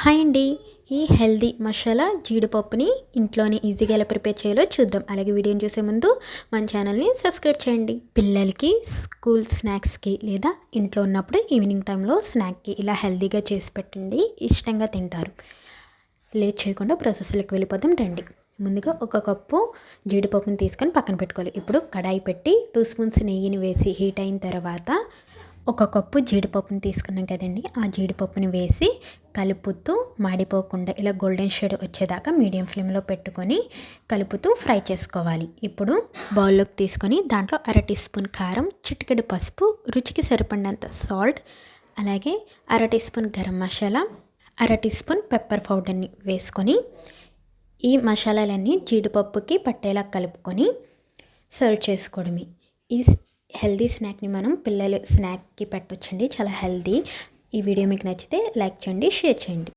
Hi అండి. ఈ healthy masala జీడిపప్పుని ఇంట్లోనే ఈజీగా ఎలా ప్రిపేర్ చేయాలో చూద్దాం. అలాగే వీడియోని చూసే ముందు మన ఛానల్ని సబ్స్క్రైబ్ చేయండి. పిల్లలకి స్కూల్ స్నాక్స్కి లేదా ఇంట్లో ఉన్నప్పుడు ఈవినింగ్ టైంలో స్నాక్కి ఇలా హెల్దీగా చేసి పెట్టండి, ఇష్టంగా తింటారు. లేట్ చేయకుండా ప్రాసెస్లోకి వెళ్ళిపోదాం రండి. ముందుగా ఒక కప్పు జీడిపప్పుని తీసుకొని పక్కన పెట్టుకోవాలి. ఇప్పుడు కడాయి పెట్టి 2 స్పూన్స్ నెయ్యిని వేసి హీట్ అయిన తర్వాత ఒక కప్పు జీడిపప్పుని తీసుకున్నాం కదండి, ఆ జీడిపప్పుని వేసి కలుపుతూ మాడిపోకుండా ఇలా గోల్డెన్ షేడ్ వచ్చేదాకా మీడియం ఫ్లేమ్లో పెట్టుకొని కలుపుతూ ఫ్రై చేసుకోవాలి. ఇప్పుడు బౌల్లోకి తీసుకొని దాంట్లో 1/2 టీ స్పూన్ కారం, చిటికెడు పసుపు, రుచికి సరిపడినంత సాల్ట్, అలాగే 1/2 teaspoon garam masala, 1/2 teaspoon pepper పౌడర్ని వేసుకొని ఈ మసాలాలన్నీ జీడిపప్పుకి పట్టేలా కలుపుకొని సర్వ్ చేసుకోవడమే. ఈ హెల్దీ స్నాక్ని మనం పిల్లలు స్నాక్కి పెట్టొచ్చండి, చాలా హెల్దీ. ఈ వీడియో మీకు నచ్చితే లైక్ చేయండి, షేర్ చేయండి.